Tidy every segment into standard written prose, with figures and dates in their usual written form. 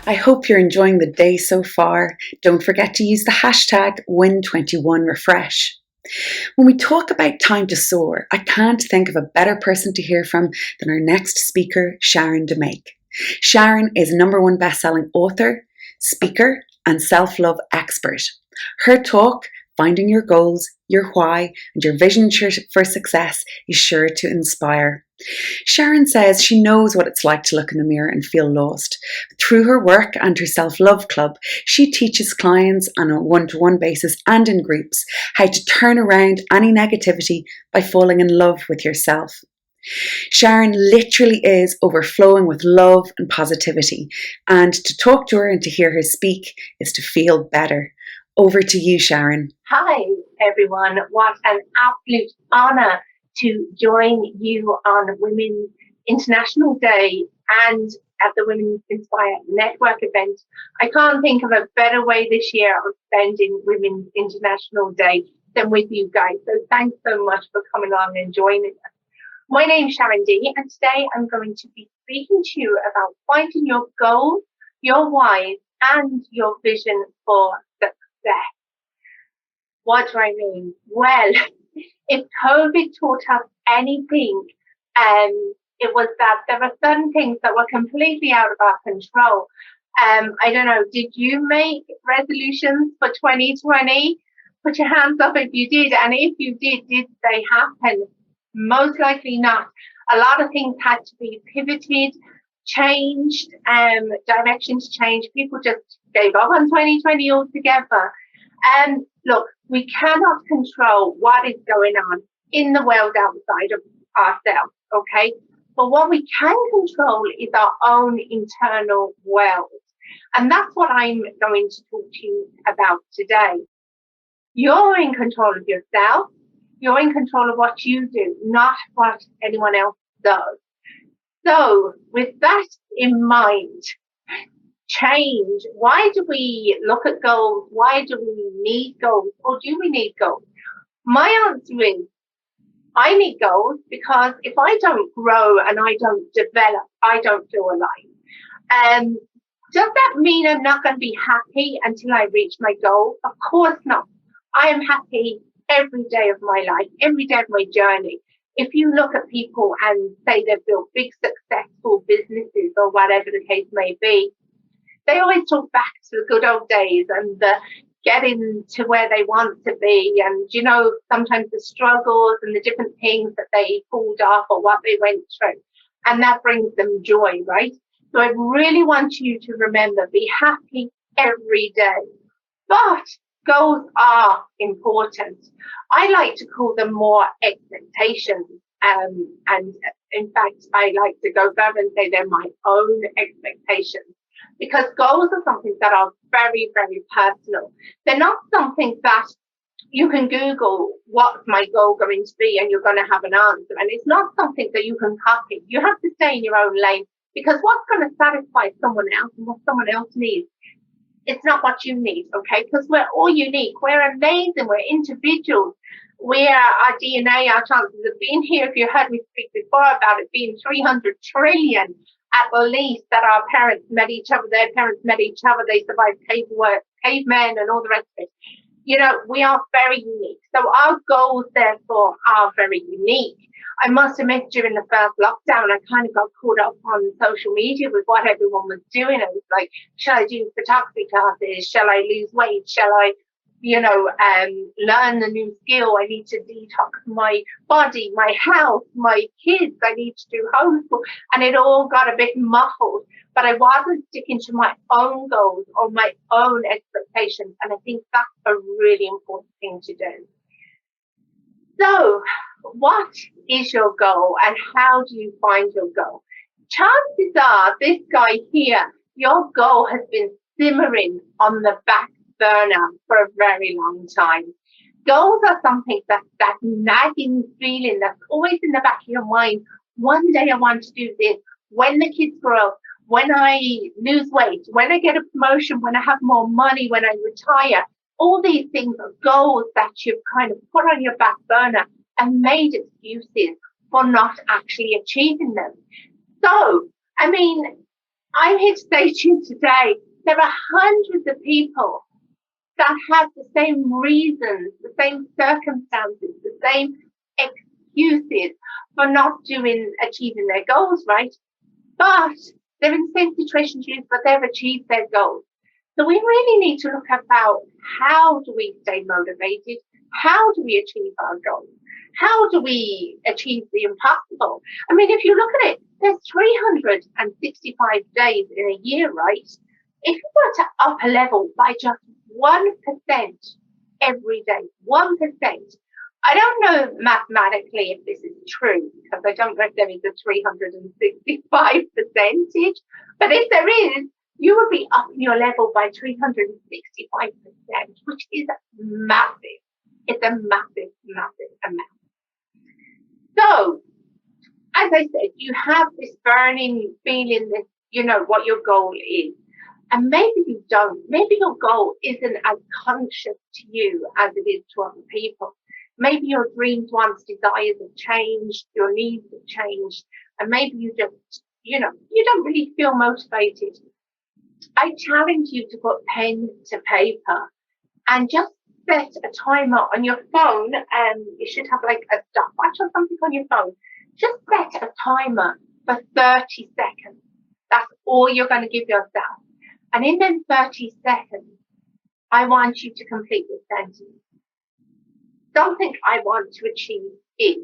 I hope you're enjoying the day so far. Don't forget to use the hashtag Win21Refresh. When we talk about time to soar, I can't think of a better person to hear from than our next speaker, Sharon DeMake. Sharon is #1 best-selling author, speaker, and self-love expert. Her talk, Finding Your Goals, Your Why, and Your Vision for Success, is sure to inspire. Sharon says she knows what it's like to look in the mirror and feel lost. Through her work and her self-love club, she teaches clients on a one-to-one basis and in groups how to turn around any negativity by falling in love with yourself. Sharon literally is overflowing with love and positivity, and to talk to her and to hear her speak is to feel better. Over to you, Sharon. Hi, everyone. What an absolute honour to join you on Women's International Day and at the Women's Inspire Network event. I can't think of a better way this year of spending Women's International Day than with you guys. So thanks so much for coming on and joining us. My name's Sharon D, and today I'm going to be speaking to you about finding your goals, your whys, and your vision for success. What do I mean? Well, if COVID taught us anything, it was that there were certain things that were completely out of our control. I don't know, did you make resolutions for 2020? Put your hands up if you did, and if you did they happen? Most likely not. A lot of things had to be pivoted, changed, directions changed. People just gave up on 2020 altogether. Look, we cannot control what is going on in the world outside of ourselves, okay? But what we can control is our own internal world. And that's what I'm going to talk to you about today. You're in control of yourself. You're in control of what you do, not what anyone else does. So with that in mind, change. Why do we look at goals? Why do we need goals? Or do we need goals? My answer is, I need goals because if I don't grow and I don't develop, I don't feel alive. Does that mean I'm not going to be happy until I reach my goal? Of course not. I am happy every day of my life, every day of my journey. If you look at people and say they've built big, successful businesses or whatever the case may be, they always talk back to the good old days and the getting to where they want to be, and sometimes the struggles and the different things that they pulled off or what they went through, and that brings them joy, right? So I really want you to remember, be happy every day, but goals are important. I like to call them more expectations, and in fact I like to go further and say they're my own expectations. Because goals are something that are very, very personal. They're not something that you can Google what's my goal going to be and you're going to have an answer. And it's not something that you can copy. You have to stay in your own lane, because what's going to satisfy someone else and what someone else needs, it's not what you need, okay? Because we're all unique. We're amazing. We're individuals. Our DNA, our chances of being here, if you heard me speak before about it being 300 trillion, at least, that our parents met each other, their parents met each other, they survived cavemen and all the rest of it. We are very unique. So our goals, therefore, are very unique. I must admit, during the first lockdown, I kind of got caught up on social media with what everyone was doing. It was like, shall I do photography classes? Shall I lose weight? Shall I learn a new skill? I need to detox my body, my health, my kids. I need to do homeschool. And it all got a bit muffled, but I wasn't sticking to my own goals or my own expectations. And I think that's a really important thing to do. So what is your goal and how do you find your goal? Chances are this guy here, your goal has been simmering on the back burner for a very long time. Goals are something that nagging feeling that's always in the back of your mind. One day I want to do this. When the kids grow up, when I lose weight, when I get a promotion, when I have more money, when I retire, all these things are goals that you've kind of put on your back burner and made excuses for not actually achieving them. So, I'm here to say to you today, there are hundreds of people that have the same reasons, the same circumstances, the same excuses for not achieving their goals, right? But they're in the same situation as you, but they've achieved their goals. So we really need to look about how do we stay motivated? How do we achieve our goals? How do we achieve the impossible? I mean, if you look at it, there's 365 days in a year, right? If you were to up a level by just 1% every day, 1%, I don't know mathematically if this is true because I don't know if there is a 365 percentage, but if there is, you would be upping your level by 365%, which is massive. It's a massive, massive amount. So, as I said, you have this burning feeling that you know what your goal is. And maybe you don't. Maybe your goal isn't as conscious to you as it is to other people. Maybe your dreams, wants, desires have changed, your needs have changed, and maybe you just, you don't really feel motivated. I challenge you to put pen to paper and just set a timer on your phone. You should have like a stopwatch or something on your phone. Just set a timer for 30 seconds. That's all you're going to give yourself. And in them 30 seconds, I want you to complete this sentence. Something I want to achieve is,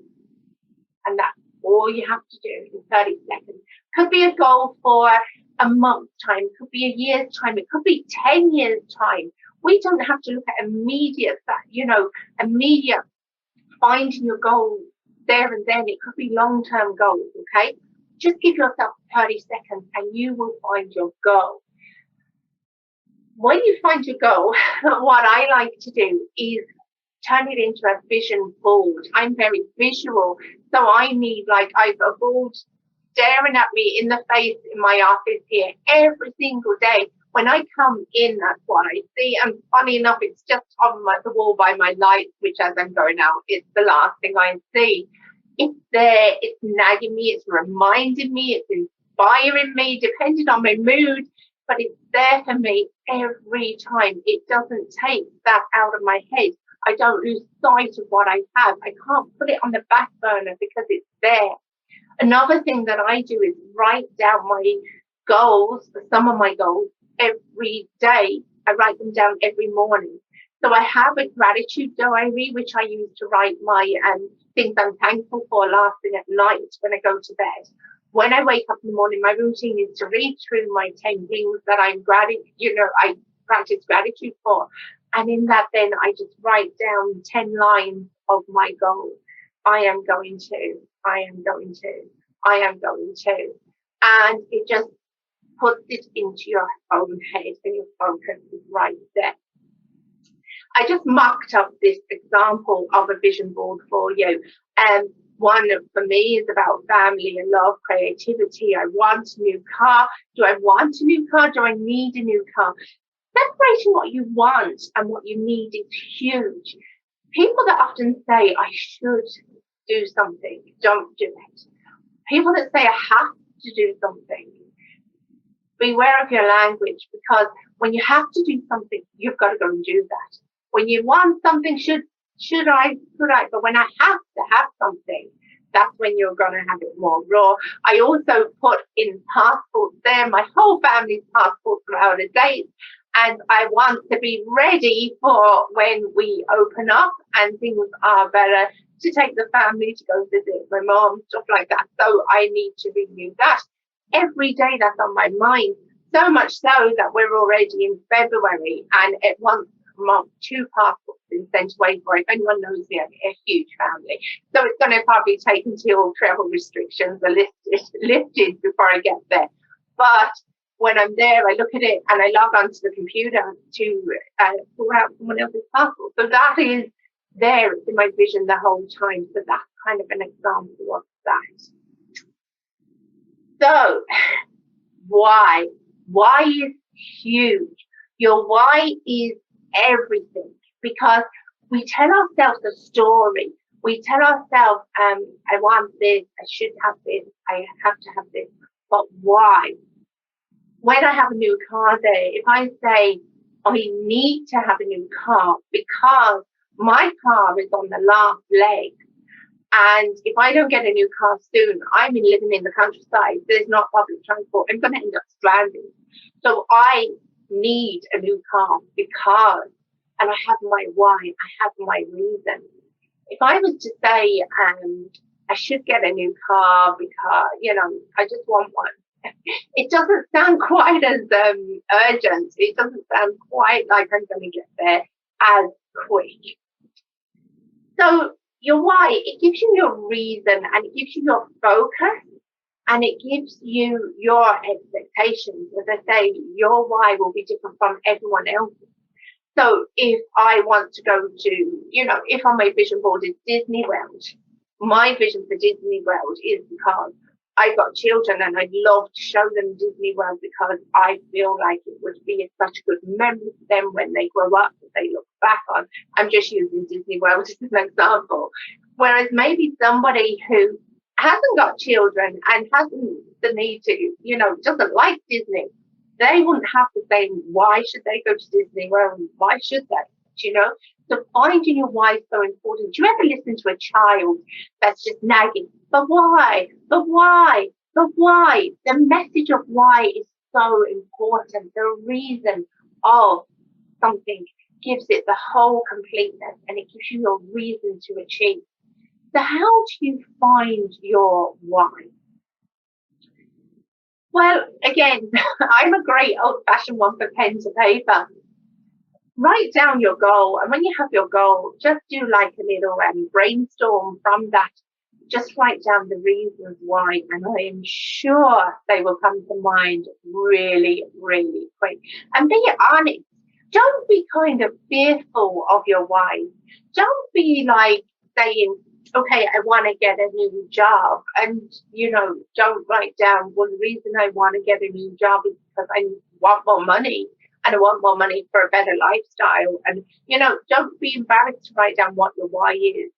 and that's all you have to do in 30 seconds. Could be a goal for a month's time, could be a year's time, it could be 10 years' time. We don't have to look at immediate finding your goal there and then. It could be long-term goals, okay? Just give yourself 30 seconds and you will find your goal. When you find your goal, what I like to do is turn it into a vision board. I'm very visual, so I need I've a board staring at me in the face in my office here every single day. When I come in, that's what I see. And funny enough, it's just on the wall by my lights, which as I'm going out, it's the last thing I see. It's there, it's nagging me, it's reminding me, it's inspiring me, depending on my mood, but it's there for me every time. It doesn't take that out of my head. I don't lose sight of what I have. I can't put it on the back burner because it's there. Another thing that I do is write down my goals, some of my goals, every day. I write them down every morning. So I have a gratitude diary, which I use to write my things I'm thankful for last thing at night when I go to bed. When I wake up in the morning, my routine is to read through my 10 things that I practice gratitude for. And in that, then I just write down 10 lines of my goal. I am going to, I am going to, I am going to. And it just puts it into your own head and your focus is right there. I just mocked up this example of a vision board for you. One for me is about family and love, creativity. I want a new car. Do I want a new car? Do I need a new car? Separating what you want and what you need is huge. People that often say, I should do something, don't do it. People that say, I have to do something, beware of your language, because when you have to do something, you've got to go and do that. When you want something, should I, could I? But when I have to have something, that's when you're going to have it more raw. I also put in passports there. My whole family's passports are out of date. And I want to be ready for when we open up and things are better to take the family to go visit my mom, stuff like that. So I need to renew that. Every day that's on my mind. So much so that we're already in February and at once a month, 2 passports been sent away for. If anyone knows me, I'm a huge family. So it's going to probably take until travel restrictions are lifted before I get there. But when I'm there, I look at it and I log onto the computer to pull out someone else's passport. So that is there in my vision the whole time. So that's kind of an example of that. So why? Why is huge. Your why is everything, because we tell ourselves a story. We tell ourselves, I want this, I should have this, I have to have this. But why? when I have a new car day, if I say I need to have a new car because my car is on the last leg, and if I don't get a new car soon, I'm living in the countryside, there's not public transport, I'm going to end up stranded. So I need a new car because, and I have my why, I have my reason. If I was to say, I should get a new car because, I just want one, it doesn't sound quite as urgent. It doesn't sound quite like I'm going to get there as quick. So your why, it gives you your reason and it gives you your focus and it gives you your expectations. As I say, your why will be different from everyone else's. So if I want to go to, if on my vision board is Disney World, my vision for Disney World is because I've got children and I'd love to show them Disney World because I feel like it would be such a good memory for them when they grow up that they look back on. I'm just using Disney World as an example. Whereas maybe somebody who hasn't got children and hasn't the need to, doesn't like Disney, they wouldn't have the same, why should they go to Disney World? Why should they? So finding your why is so important. Do you ever listen to a child that's just nagging, but why, but why, but why? The message of why is so important. The reason of something gives it the whole completeness and it gives you your reason to achieve. So how do you find your why? Well, again, I'm a great old-fashioned one for pen to paper. Write down your goal, and when you have your goal, just do like a little brainstorm from that. Just write down the reasons why, and I am sure they will come to mind really, really quick. And be honest. Don't be kind of fearful of your why. Don't be like saying, okay, I want to get a new job. And, don't write down, well, the reason I want to get a new job is because I want more money and I want more money for a better lifestyle. And, don't be embarrassed to write down what your why is.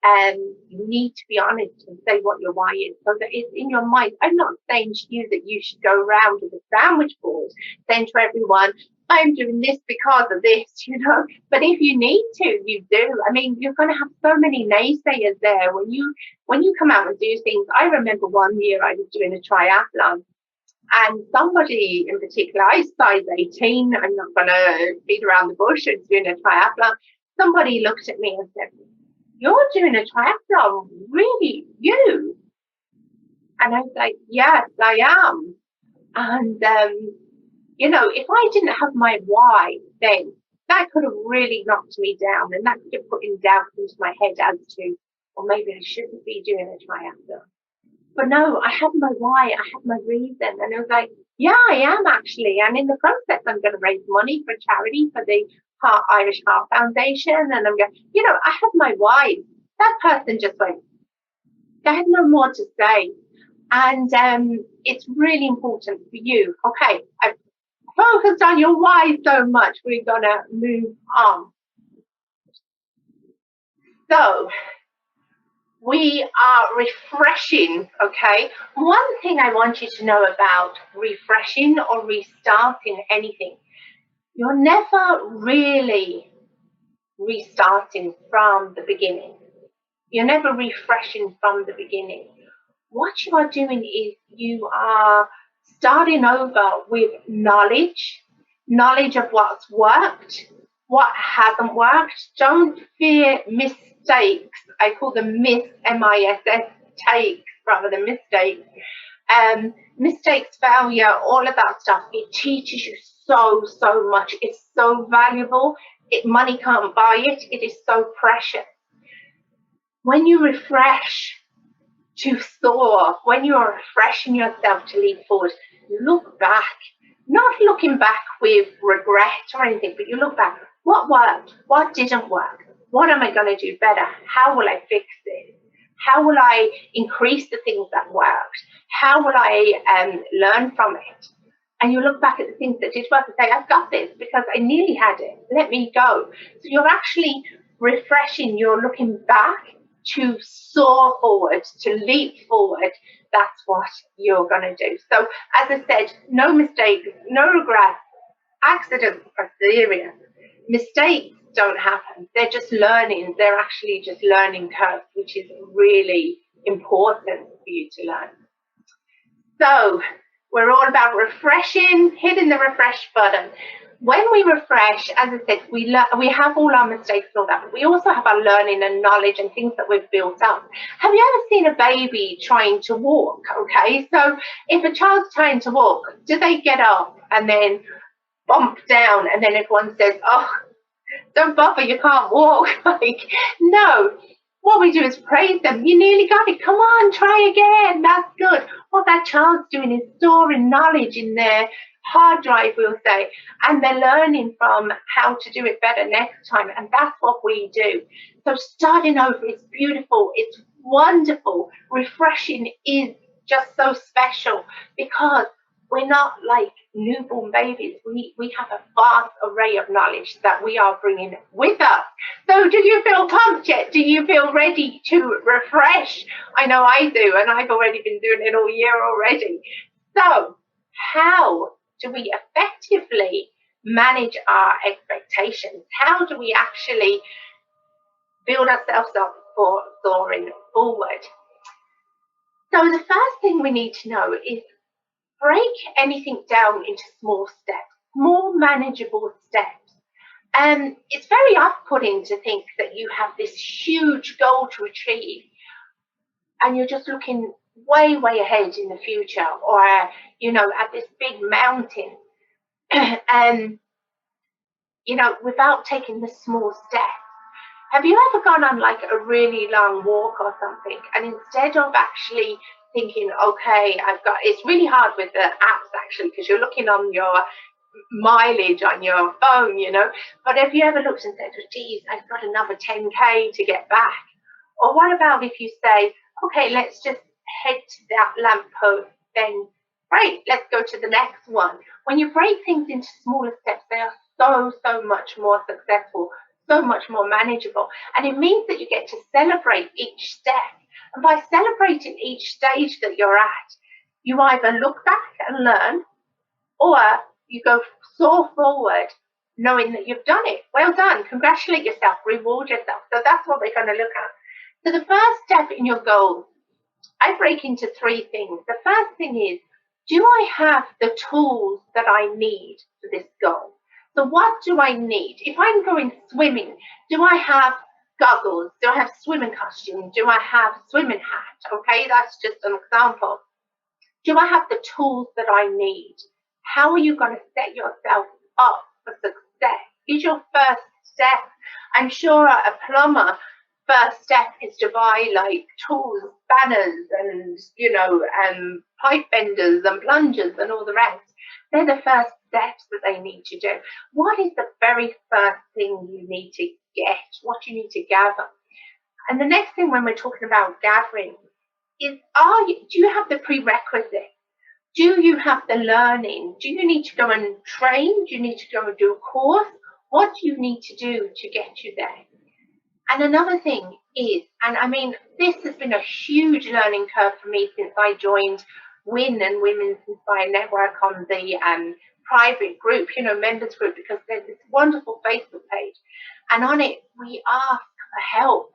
And you need to be honest and say what your why is so that it's in your mind. I'm not saying to you that you should go around with a sandwich board saying to everyone, I'm doing this because of this, but if you need to, you do. I mean, you're going to have so many naysayers there when you come out and do things. I remember one year I was doing a triathlon and somebody in particular, I size 18, I'm not going to beat around the bush, and doing a triathlon. Somebody looked at me and said, you're doing a triathlon, really, you? And I was like, yes, I am. And, if I didn't have my why, then that could have really knocked me down and that could have put in doubt into my head as to, well, maybe I shouldn't be doing a triathlon. But no, I had my why, I had my reason. And I was like, yeah, I am actually. And in the process, I'm going to raise money for charity for the Irish Heart Foundation. And I'm going, I had my why. That person just went, they had no more to say. And it's really important for you. Okay, I've focused on your why so much, we're going to move on. So, we are refreshing, okay? One thing I want you to know about refreshing or restarting anything, you're never really restarting from the beginning. You're never refreshing from the beginning. What you are doing is you are starting over with knowledge of what's worked, what hasn't worked. Don't fear mistakes. I call them M-I-S-S, takes rather than mistakes. Mistakes, failure, all of that stuff, it teaches you so much. It's so valuable. Money can't buy it. It is so precious. When you refresh to soar, when you are refreshing yourself to leap forward, look back, not looking back with regret or anything, but you look back, what worked, what didn't work, what am I going to do better, how will I fix it, how will I increase the things that worked, how will I learn from it. And you look back at the things that did work and say, I've got this because I nearly had it, let me go. So you're actually refreshing, you're looking back to soar forward, to leap forward, that's what you're going to do. So, as I said, no mistakes, no regrets. Accidents are serious. Mistakes don't happen. They're just learning. They're actually just learning curves, which is really important for you to learn. So we're all about refreshing, hitting the refresh button. When we refresh, as I said, we have all our mistakes and all that, but we also have our learning and knowledge and things that we've built up. Have you ever seen a baby trying to walk? Okay, so if a child's trying to walk, do they get up and then bump down and then everyone says, oh, don't bother, you can't walk? Like, no. What we do is praise them. You nearly got it. Come on, try again. That's good. What that child's doing is storing knowledge in their hard drive, we'll say, and they're learning from how to do it better next time. And that's what we do. So starting over is beautiful. It's wonderful. Refreshing is just so special because we're not like newborn babies. We have a vast array of knowledge that we are bringing with us. So do you feel pumped yet? Do you feel ready to refresh? I know I do, and I've already been doing it all year already. So how do we effectively manage our expectations? How do we actually build ourselves up for soaring forward? So the first thing we need to know is break anything down into small steps, more manageable steps. And it's very off-putting to think that you have this huge goal to achieve and you're just looking way, way ahead in the future, or, at this big mountain. And, without taking the small steps. Have you ever gone on like a really long walk or something, and instead of actually thinking, okay, it's really hard with the apps actually, because you're looking on your mileage on your phone, but have you ever looked and said, oh, geez, I've got another 10K to get back? Or what about if you say, okay, let's just head to that lamppost, then great, let's go to the next one. When you break things into smaller steps, they are so much more successful, so much more manageable. And it means that you get to celebrate each step. And by celebrating each stage that you're at, you either look back and learn, or you go soar forward knowing that you've done it. Well done. Congratulate yourself. Reward yourself. So that's what we're going to look at. So the first step in your goal, I break into three things. The first thing is, do I have the tools that I need for this goal? So what do I need? If I'm going swimming, do I have goggles? Do I have swimming costume? Do I have swimming hat? Okay, that's just an example. Do I have the tools that I need? How are you going to set yourself up for success? Is your first step, I'm sure a plumber, first step is to buy like tools, spanners, and pipe benders and plungers and all the rest. They're the first steps that they need to do. What is the very first thing you need to get? What you need to gather? And the next thing when we're talking about gathering is, do you have the prerequisite? Do you have the learning? Do you need to go and train? Do you need to go and do a course? What do you need to do to get you there? And another thing is, and I mean, this has been a huge learning curve for me since I joined WIN and Women's Inspired Network on the private group, members group, because there's this wonderful Facebook page. And on it, we ask for help.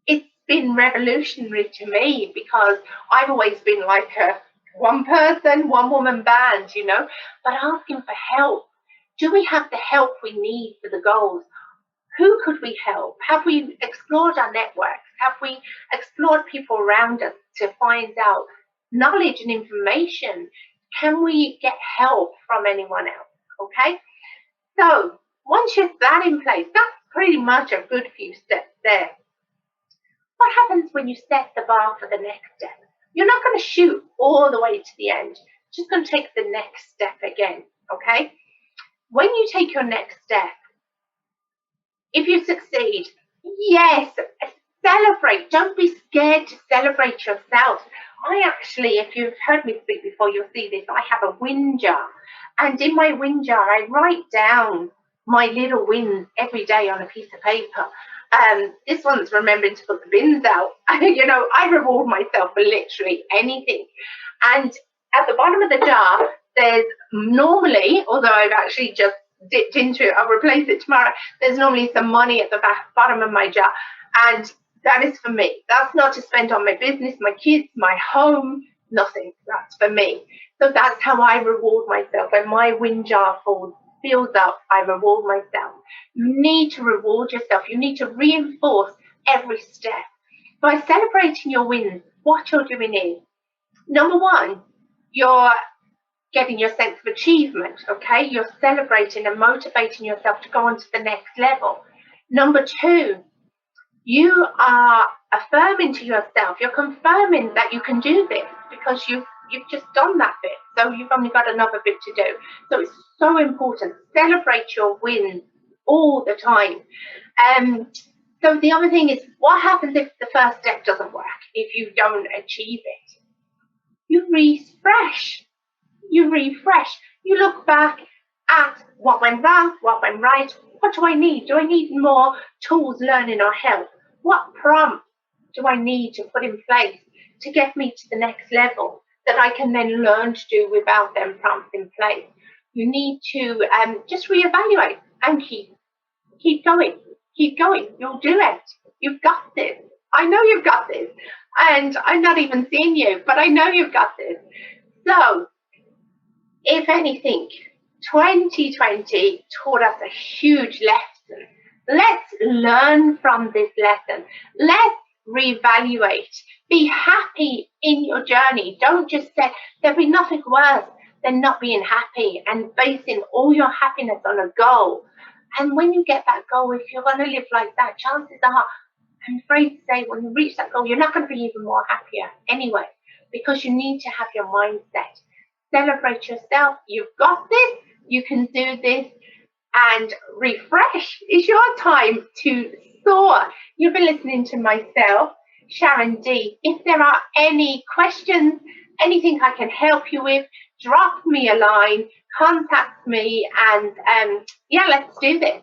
It's been revolutionary to me because I've always been like a one person, one woman band, but asking for help. Do we have the help we need for the goals? Who could we help? Have we explored our networks? Have we explored people around us to find out knowledge and information? Can we get help from anyone else? Okay. So once you have that in place, that's pretty much a good few steps there. What happens when you set the bar for the next step? You're not going to shoot all the way to the end. Just going to take the next step again, okay? When you take your next step, if you succeed, yes, celebrate. Don't be scared to celebrate yourself. I actually, if you've heard me speak before, you'll see this. I have a win jar. And in my win jar, I write down my little wins every day on a piece of paper. This one's remembering to put the bins out. I reward myself for literally anything. And at the bottom of the jar, there's normally, although I've actually just dipped into it, I'll replace it tomorrow. There's normally some money at the bottom of my jar. And that is for me. That's not to spend on my business, my kids, my home, nothing. That's for me. So that's how I reward myself. When my win jar fills up, I reward myself. You need to reward yourself. You need to reinforce every step. By celebrating your wins, what you're doing is, number one, you're getting your sense of achievement, okay? You're celebrating and motivating yourself to go on to the next level. Number two, you are affirming to yourself, you're confirming that you can do this because you've just done that bit. So you've only got another bit to do. So it's so important. Celebrate your wins all the time. So the other thing is, what happens if the first step doesn't work, if you don't achieve it? You refresh. You look back at what went wrong, what went right. What do I need? Do I need more tools, learning, or help? What prompt do I need to put in place to get me to the next level that I can then learn to do without them prompts in place? You need to just reevaluate and keep going. Keep going. You'll do it. You've got this. I know you've got this. And I'm not even seeing you, but I know you've got this. So, if anything, 2020 taught us a huge lesson. Let's learn from this lesson. Let's reevaluate. Be happy in your journey. Don't just say, there'll be nothing worse than not being happy and basing all your happiness on a goal. And when you get that goal, if you're going to live like that, chances are, I'm afraid to say, when you reach that goal, you're not going to be even more happier anyway, because you need to have your mindset. Celebrate yourself. You've got this. You can do this. And refresh. It's your time to soar. You've been listening to myself, Sharon D. If there are any questions, anything I can help you with, drop me a line, contact me, and let's do this.